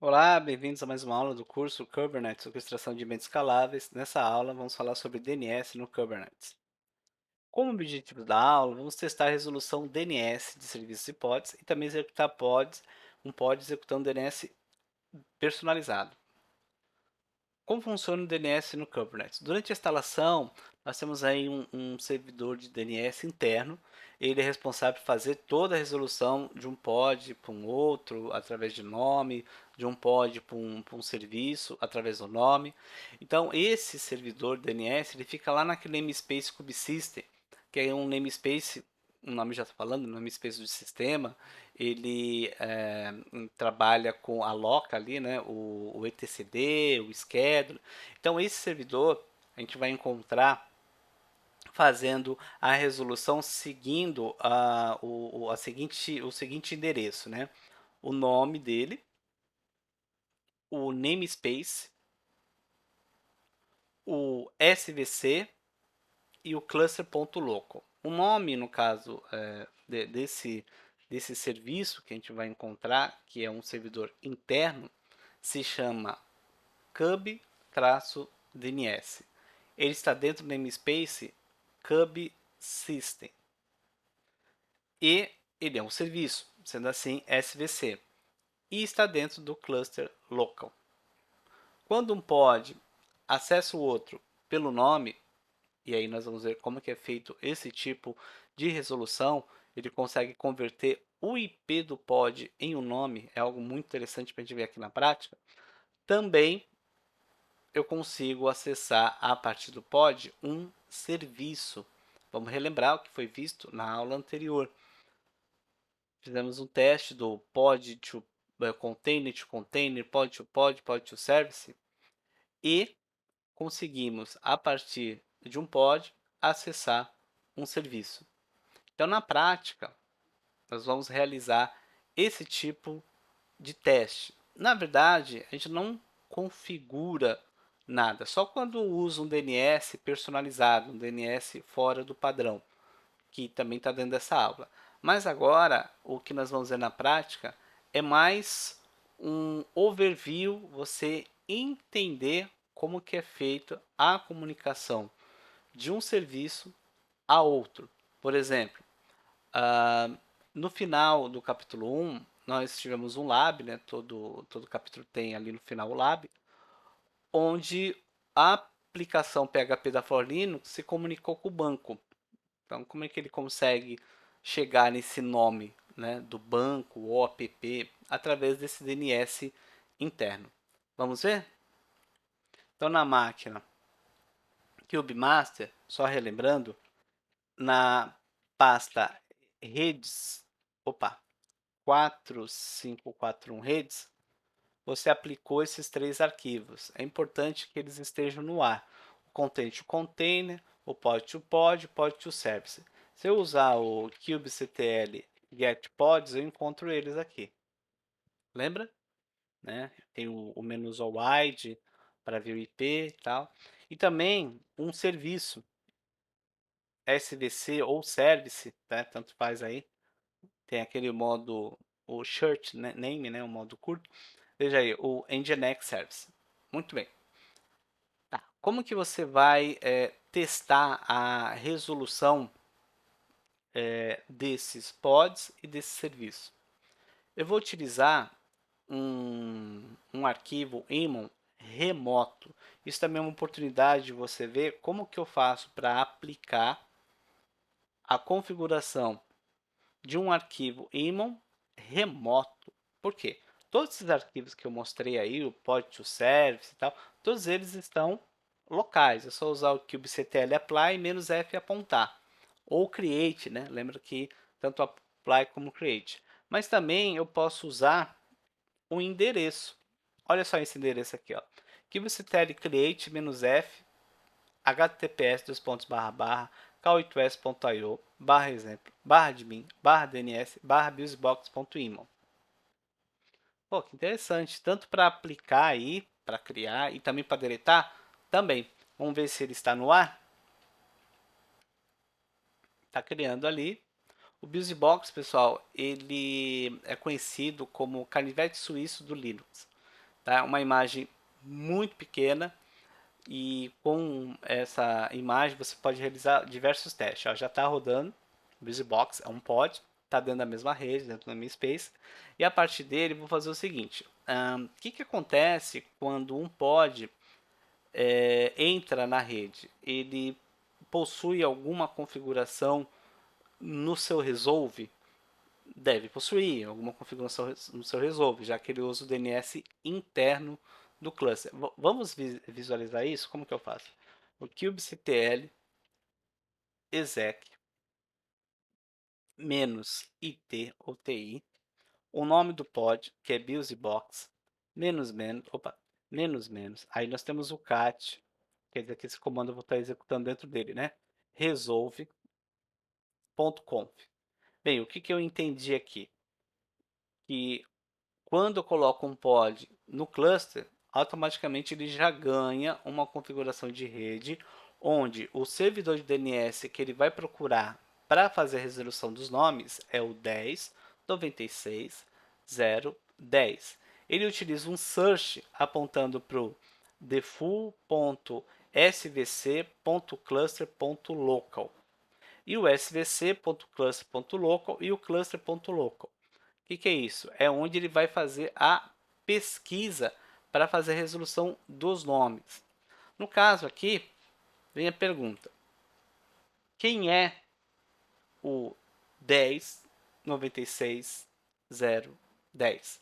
Olá, bem-vindos a mais uma aula do curso Kubernetes, Orquestração de Ambientes Escaláveis. Nessa aula, vamos falar sobre DNS no Kubernetes. Como objetivo da aula, vamos testar a resolução DNS de serviços e pods e também executar um pod executando DNS personalizado. Como funciona o DNS no Kubernetes? Durante a instalação, nós temos aí um servidor de DNS interno. Ele é responsável por fazer toda a resolução de um pod para um outro, através de nome, de um pod para um serviço, através do nome. Então, esse servidor DNS ele fica lá naquele namespace kubesystem, que é um namespace, o nome já está falando, namespace do sistema. Ele trabalha com a loca ali, né, o etcd, o schedule. Então esse servidor a gente vai encontrar fazendo a resolução seguindo o seguinte endereço, né? O nome dele, o namespace, o SVC e o cluster.local. O nome, no caso, desse serviço que a gente vai encontrar, que é um servidor interno, se chama cub-dns. Ele está dentro do namespace kubesystem. E ele é um serviço, sendo assim SVC. E está dentro do cluster local. Quando um pod acessa o outro pelo nome, e aí nós vamos ver como que é feito esse tipo de resolução, ele consegue converter o IP do pod em um nome, é algo muito interessante para a gente ver aqui na prática. Também eu consigo acessar a partir do pod um serviço. Vamos relembrar o que foi visto na aula anterior. Fizemos um teste do pod to container, pod to service e conseguimos, a partir de um pod, acessar um serviço. Então, na prática, nós vamos realizar esse tipo de teste. Na verdade, a gente não configura nada, só quando usa um DNS personalizado, um DNS fora do padrão, que também está dentro dessa aula. Mas agora, o que nós vamos ver na prática é mais um overview, você entender como que é feita a comunicação de um serviço a outro. Por exemplo, no final do capítulo 1, nós tivemos um lab, né? Todo capítulo tem ali no final o lab, onde a aplicação PHP da For Linux se comunicou com o banco. Então, como é que ele consegue chegar nesse nome, né, do banco ou app através desse DNS interno? Vamos ver? Então, na máquina CubeMaster, só relembrando, na pasta redes, opa, 4541 redes, você aplicou esses três arquivos. É importante que eles estejam no ar. O content to container, o pod to pod, pod to service. Se eu usar o kubectl get pods, eu encontro eles aqui. Lembra? Né? Tem o menu wide para ver o IP e tal. E também um serviço SVC ou service, né? Tanto faz aí. Tem aquele modo, o short name, né? O modo curto. Veja aí, o Nginx Service. Muito bem. Tá. Como que você vai testar a resolução desses pods e desse serviço? Eu vou utilizar um arquivo imon remoto. Isso também é uma oportunidade de você ver como que eu faço para aplicar a configuração de um arquivo imon remoto. Por quê? Todos esses arquivos que eu mostrei aí, o pod to service e tal, todos eles estão locais. É só usar o kubectl apply -f apontar. Ou create, né? Lembra que tanto apply como create. Mas também eu posso usar um endereço. Olha só esse endereço aqui, ó. kubectl create -f https://k8s.io exemplo admin dns busybox.imon. Pô, que interessante, tanto para aplicar aí, para criar e também para deletar, também. Vamos ver se ele está no ar. Está criando ali. O BusyBox, pessoal, ele é conhecido como o canivete suíço do Linux. tá? Uma imagem muito pequena e com essa imagem você pode realizar diversos testes. Ó, já está rodando, o BusyBox é um pod, está dentro da mesma rede, dentro do namespace, e a partir dele vou fazer o seguinte, o que acontece quando um pod entra na rede? Ele possui alguma configuração no seu resolve? Deve possuir alguma configuração no seu resolve, já que ele usa o DNS interno do cluster. Vamos visualizar isso? Como que eu faço? O kubectl exec menos it ou ti, o nome do pod, que é busybox, menos, aí nós temos o cat, quer dizer que esse comando eu vou estar executando dentro dele, né? Resolve.conf. Bem, o que eu entendi aqui? Que quando eu coloco um pod no cluster, automaticamente ele já ganha uma configuração de rede, onde o servidor de DNS que ele vai procurar para fazer a resolução dos nomes é o 10.96.0.10. Ele utiliza um search apontando para o default.svc.cluster.local e o svc.cluster.local e o cluster.local. O que é isso? É onde ele vai fazer a pesquisa para fazer a resolução dos nomes. No caso aqui, vem a pergunta: quem é o 10.96.0.10?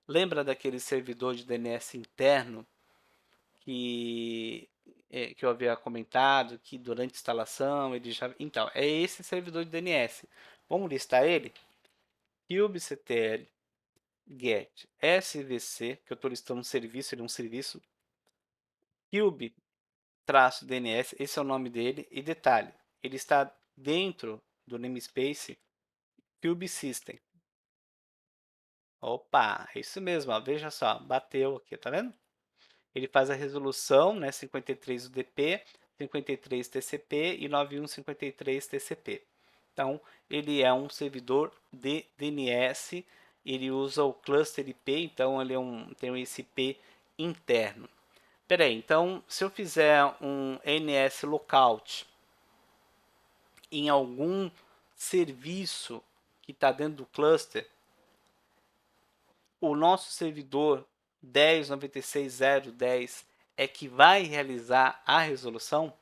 Lembra daquele servidor de DNS interno que eu havia comentado, que durante a instalação ele já... Então, é esse servidor de DNS. Vamos listar ele? kubectl get svc, que eu estou listando um serviço, ele é um serviço, cube-dns, esse é o nome dele, e detalhe, ele está dentro do namespace kubesystem. Opa, é isso mesmo, ó, veja só, bateu aqui, tá vendo? Ele faz a resolução, né, 53 UDP, 53 TCP e 9153 TCP. Então, ele é um servidor de DNS, ele usa o cluster IP, então ele tem um IP interno. Peraí, então se eu fizer um NS lookout em algum serviço que está dentro do cluster, o nosso servidor 10.96.0.10 é que vai realizar a resolução?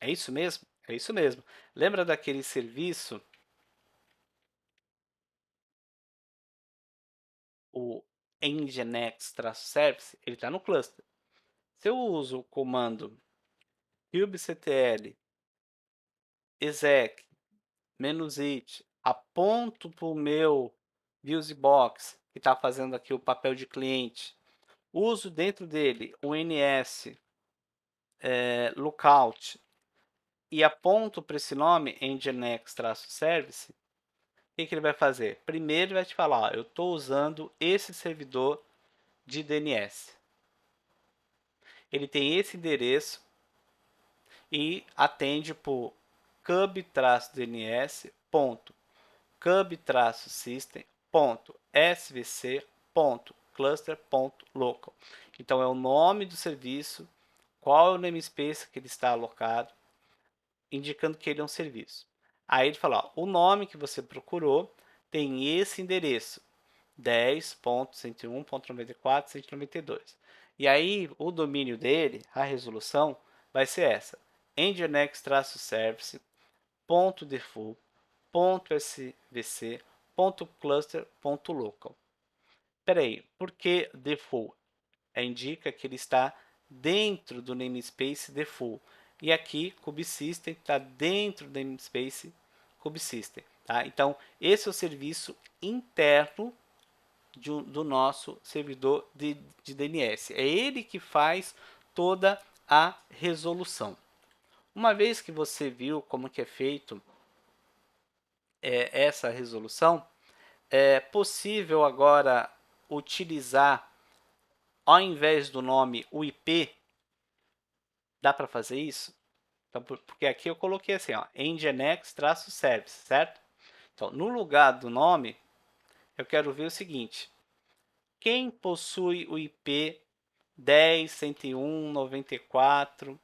É isso mesmo? É isso mesmo. Lembra daquele serviço, o nginx-service? Ele está no cluster. Se eu uso o comando kubectl exec -it, aponto para o meu BusyBox, que está fazendo aqui o papel de cliente, uso dentro dele o ns lookout e aponto para esse nome, nginx-service, o que ele vai fazer? Primeiro ele vai te falar, ó, eu estou usando esse servidor de DNS. Ele tem esse endereço e atende por cub-dns.cub-system.svc.cluster.local. Então é o nome do serviço, qual é o namespace que ele está alocado, indicando que ele é um serviço. Aí ele fala, ó, o nome que você procurou tem esse endereço, 10.101.94.192. E aí o domínio dele, a resolução, vai ser essa, nginx-service.default.svc.cluster.local. Espera aí, por que default? Indica que ele está dentro do namespace default. E aqui, kubesystem está dentro do namespace kubesystem. Tá? Então, esse é o serviço interno do nosso servidor de DNS. É ele que faz toda a resolução. Uma vez que você viu como que é feito essa resolução, é possível agora utilizar, ao invés do nome, o IP. Dá para fazer isso? Então, porque aqui eu coloquei assim, ó, nginx-service, certo? Então, no lugar do nome, eu quero ver o seguinte: quem possui o IP 10, 101, 94.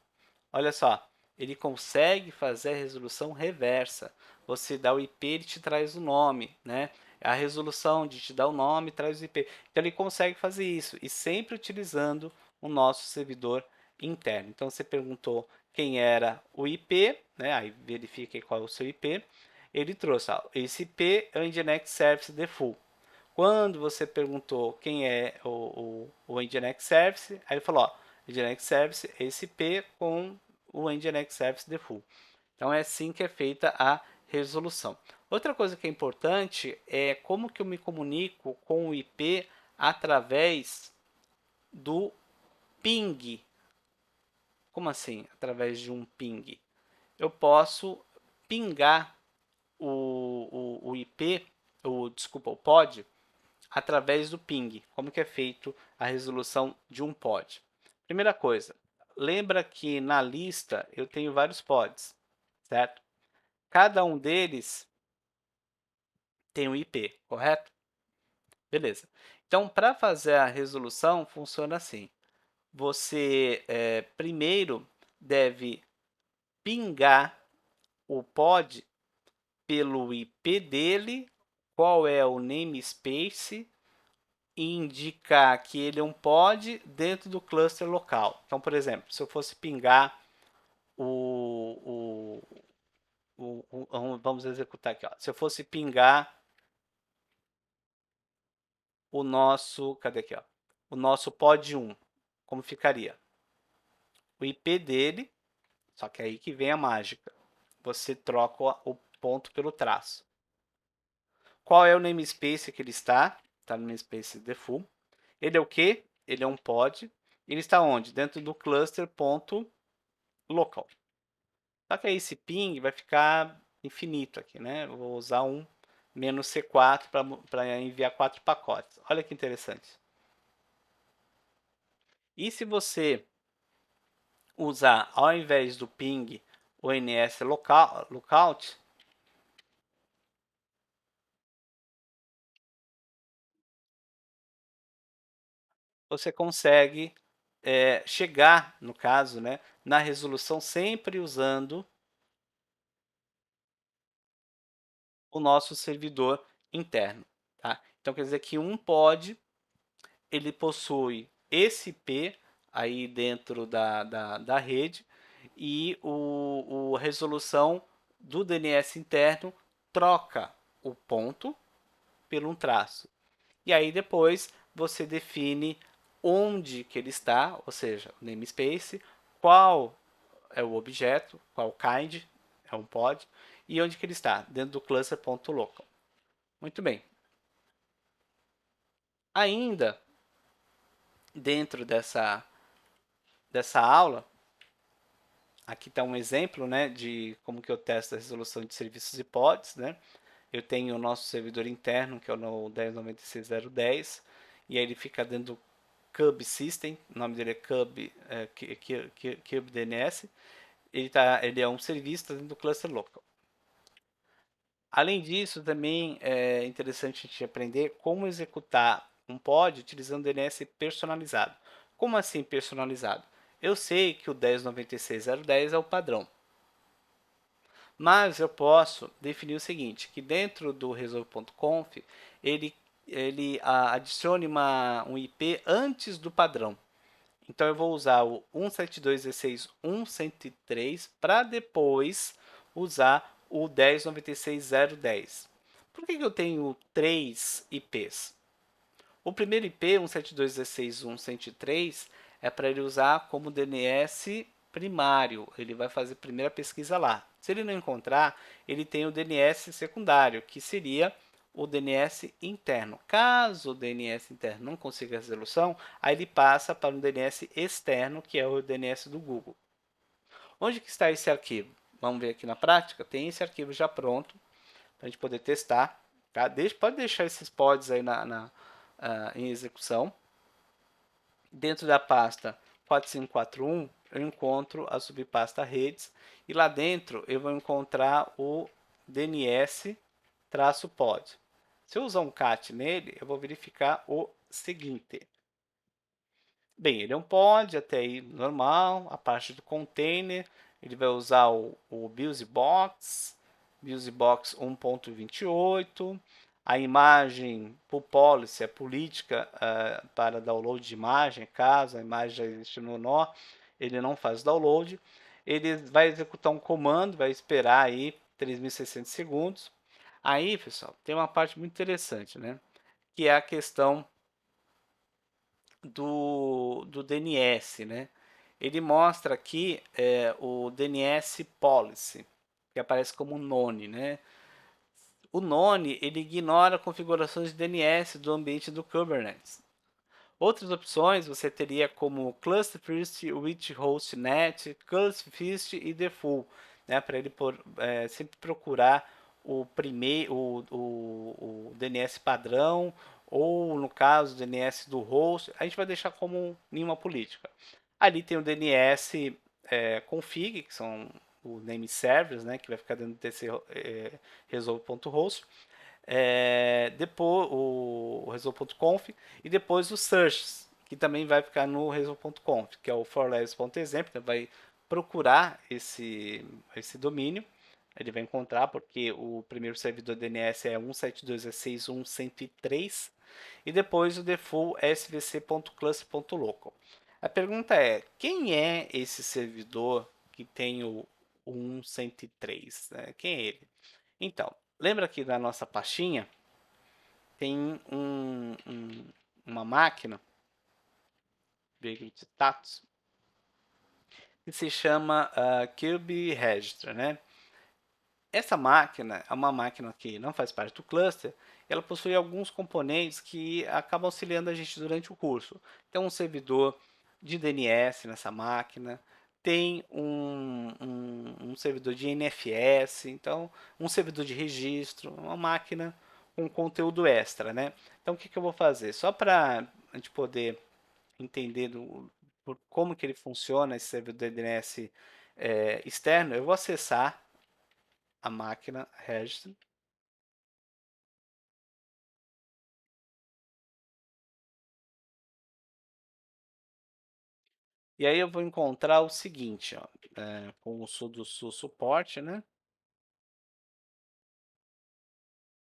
Olha só, ele consegue fazer a resolução reversa. Você dá o IP, ele te traz o nome, né? A resolução de te dar o nome traz o IP. Então ele consegue fazer isso e sempre utilizando o nosso servidor interno. Então você perguntou quem era o IP, né? Aí verifique qual é o seu IP. Ele trouxe, ó, esse IP é o Nginx Service Default. Quando você perguntou quem é o Nginx Service, aí ele falou, ó, Nginx Service é esse IP com o Nginx Service Default. Então é assim que é feita a resolução. Outra coisa que é importante é como que eu me comunico com o IP através do ping. Como assim? Através de um ping. Eu posso pingar o IP, desculpa, o pod, através do ping. Como que é feito a resolução de um pod? Primeira coisa, lembra que na lista eu tenho vários pods, certo? Cada um deles tem um IP, correto? Beleza. Então, para fazer a resolução, funciona assim. Você primeiro deve pingar o pod pelo IP dele, qual é o namespace, e indicar que ele é um pod dentro do cluster local. Então, por exemplo, se eu fosse pingar vamos executar aqui, ó. Se eu fosse pingar o nosso, cadê aqui, ó? O nosso pod 1, como ficaria? O IP dele, só que é aí que vem a mágica. Você troca o ponto pelo traço. Qual é o namespace que ele está? Está no namespace default. Ele é o quê? Ele é um pod. Ele está onde? Dentro do cluster ponto local. Só que aí esse ping vai ficar infinito aqui, né? Eu vou usar um menos C4 para enviar 4 pacotes. Olha que interessante. E se você usar, ao invés do ping, o ns lookout, você consegue chegar, no caso, né, na resolução sempre usando o nosso servidor interno. Tá? Então, quer dizer que um pod ele possui esse IP aí dentro da rede e a resolução do DNS interno troca o ponto por um traço. E aí depois você define onde que ele está, ou seja, o namespace, qual é o objeto, qual kind, é um pod, e onde que ele está, dentro do cluster.local. Muito bem. Ainda dentro dessa aula, aqui está um exemplo, né, de como que eu testo a resolução de serviços e pods, né? Eu tenho o nosso servidor interno, que é o 10.96.0.10, e aí ele fica dentro do Kube System, o nome dele é Kube, Kube DNS. Ele é um serviço dentro do cluster local. Além disso, também é interessante a gente aprender como executar um pod utilizando DNS personalizado. Como assim personalizado? Eu sei que o 10.96.0.10 é o padrão, mas eu posso definir o seguinte, que dentro do resolve.conf ele adicione um IP antes do padrão. Então eu vou usar o 172.16.1.103 para depois usar o 10.96.0.10. Por que eu tenho três IPs? O primeiro IP, 172.16.1.103, é para ele usar como DNS primário. Ele vai fazer a primeira pesquisa lá. Se ele não encontrar, ele tem o DNS secundário, que seria o DNS interno. Caso o DNS interno não consiga a resolução, aí ele passa para um DNS externo, que é o DNS do Google. Onde que está esse arquivo? Vamos ver aqui na prática. Tem esse arquivo já pronto para a gente poder testar. Tá? Pode deixar esses pods aí em execução. Dentro da pasta 4541, eu encontro a subpasta redes e lá dentro eu vou encontrar o DNS-pod. Se eu usar um cat nele, eu vou verificar o seguinte. Bem, ele é um pod, até aí normal. A parte do container, ele vai usar o BusyBox 1.28. A imagem por policy, a política para download de imagem, caso a imagem já existe no nó, ele não faz download. Ele vai executar um comando, vai esperar aí 3.600 segundos. Aí, pessoal, tem uma parte muito interessante, né? Que é a questão do DNS, né? Ele mostra aqui o DNS Policy, que aparece como none, né? O none ele ignora configurações de DNS do ambiente do Kubernetes. Outras opções você teria como Cluster First, With Host Net, Cluster First e Default, né? Para ele sempre procurar o primeiro, o DNS padrão ou no caso o DNS do host, a gente vai deixar como nenhuma política. Ali tem o DNS config, que são o name servers, né? Que vai ficar dentro desse resolve.host depois o result.conf e depois o search, que também vai ficar no result.conf, que é o forlabs.example, então vai procurar esse domínio, ele vai encontrar porque o primeiro servidor DNS é 172.161.103 e depois o default svc.cluster.local. A pergunta é, quem é esse servidor que tem o 103? Né? Quem é ele? Então, lembra que na nossa pastinha tem uma máquina, veículo de status, que se chama Cube Register, né? Essa máquina é uma máquina que não faz parte do cluster, ela possui alguns componentes que acabam auxiliando a gente durante o curso. Tem um servidor de DNS nessa máquina, tem um servidor de NFS, então um servidor de registro, uma máquina com conteúdo extra, né? Então o que, que eu vou fazer? Só para a gente poder entender como que ele funciona, esse servidor de DNS externo, eu vou acessar a máquina register. E aí eu vou encontrar o seguinte, ó, com o sudo suporte, né?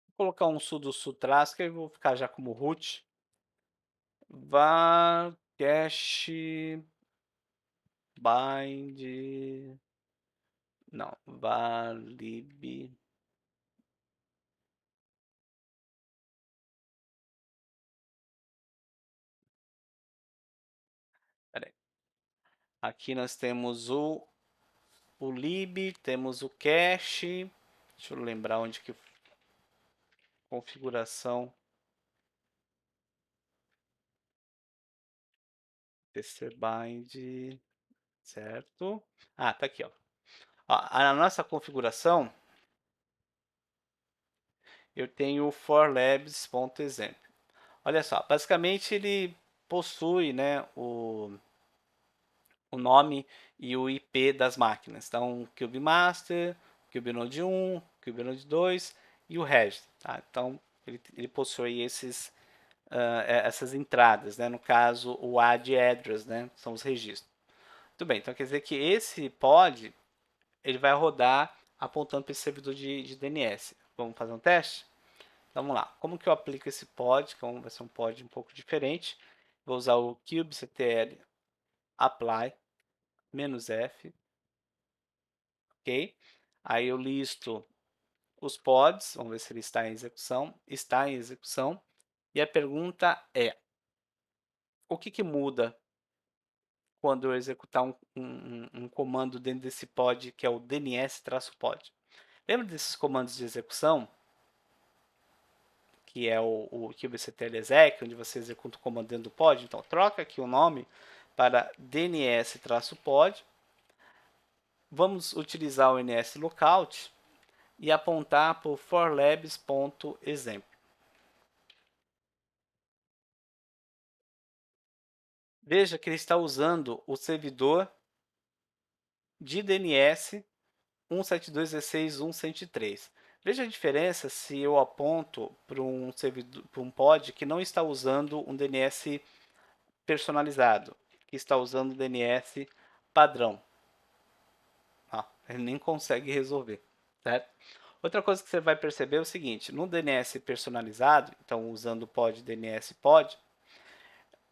Vou colocar um sudo su trace, que eu vou ficar já como root. var cache bind, não, var lib. Pera aí. Aqui nós temos o lib, temos o cache. Deixa eu lembrar onde que configuração tcbind, certo? Ah, tá aqui, ó. A nossa configuração, eu tenho o forlabs.example. Olha só, basicamente ele possui, né, o nome e o IP das máquinas. Então, CubeMaster, CubeNode 1, CubeNode 2 e o resto. Tá? Então, ele possui essas entradas, né? No caso, o AD address, né? São os registros. Muito bem, então quer dizer que esse pod ele vai rodar apontando para esse servidor de DNS. Vamos fazer um teste? Então, vamos lá. Como que eu aplico esse pod? Que vai ser um pod um pouco diferente. Vou usar o kubectl apply "-f", ok? Aí eu listo os pods, vamos ver se ele está em execução. Está em execução. E a pergunta é, o que muda quando eu executar um comando dentro desse pod, que é o dns-pod? Lembra desses comandos de execução? Que é o kubectl exec, onde você executa o comando dentro do pod. Então, troca aqui o nome para dns-pod. Vamos utilizar o ns-lookout e apontar para o forlabs.example. Veja que ele está usando o servidor de DNS 172.16.1.103. Veja a diferença se eu aponto para um servidor, para um pod que não está usando um DNS personalizado, que está usando o DNS padrão. Ele nem consegue resolver, certo? Outra coisa que você vai perceber é o seguinte, no DNS personalizado, então usando o pod DNS pod,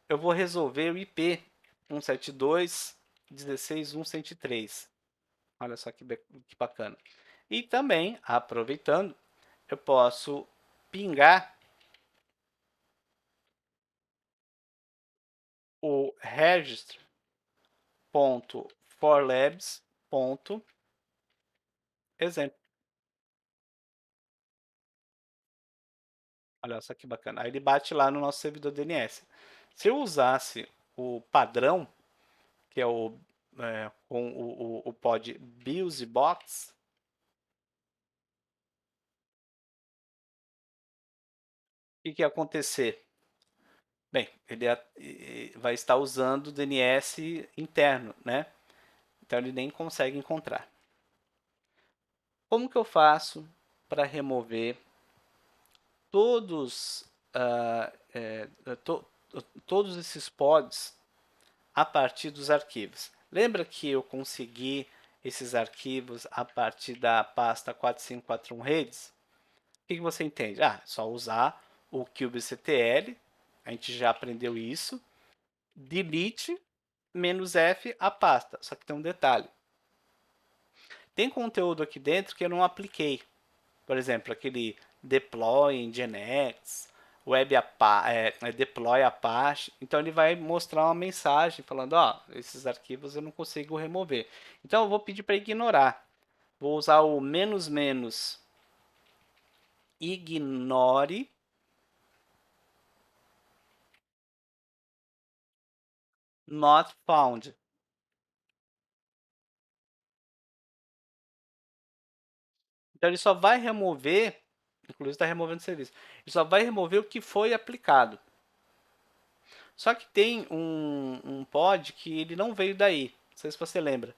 eu vou resolver o IP 172.16.103. Olha só que bacana. E também, aproveitando, eu posso pingar o register.forlabs.exemplo. Olha só que bacana. Aí ele bate lá no nosso servidor DNS. Se eu usasse o padrão, que é com o pod BusyBox, o que ia acontecer? Bem, ele vai estar usando o DNS interno, né? Então ele nem consegue encontrar. Como que eu faço para remover todos, todos esses pods a partir dos arquivos? Lembra que eu consegui esses arquivos a partir da pasta 4541 redes? O que você entende? Só usar o kubectl, a gente já aprendeu isso, delete "-f" a pasta, só que tem um detalhe. Tem conteúdo aqui dentro que eu não apliquei. Por exemplo, aquele deploy em Nginx, deploy Apache. Então ele vai mostrar uma mensagem falando, esses arquivos eu não consigo remover. Então eu vou pedir para ignorar. Vou usar o --" ignore not found. Então ele só vai remover, inclusive está removendo o serviço, ele só vai remover o que foi aplicado. Só que tem um pod que ele não veio daí, não sei se você lembra.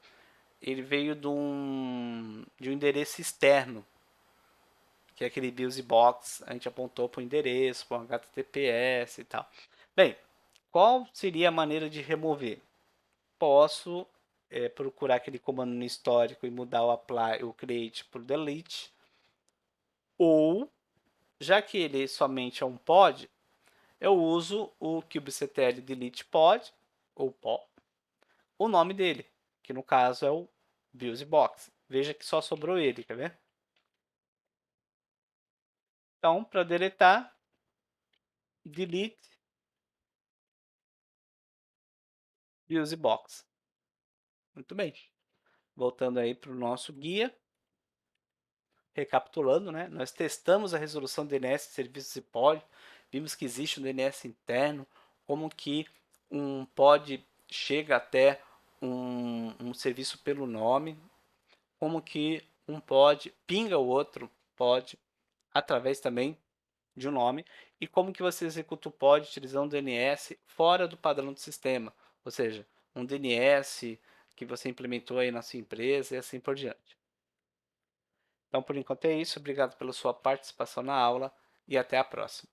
Ele veio de um endereço externo, que é aquele BusyBox, a gente apontou para o endereço, para o HTTPS e tal. Bem, qual seria a maneira de remover? Posso procurar aquele comando no histórico e mudar o apply, o create para o delete, ou, já que ele somente é um pod, eu uso o kubectl delete pod, ou pod, o nome dele, que no caso é o BusyBox. Veja que só sobrou ele, quer ver? Então, para deletar, delete BusyBox. Muito bem. Voltando aí para o nosso guia, recapitulando, né? Nós testamos a resolução DNS de serviços de pod, vimos que existe um DNS interno, como que um pod chega até um serviço pelo nome, como que um pod pinga o outro pod através também de um nome, e como que você executa o pod utilizando um DNS fora do padrão do sistema, ou seja, um DNS que você implementou aí na sua empresa e assim por diante. Então, por enquanto é isso. Obrigado pela sua participação na aula e até a próxima.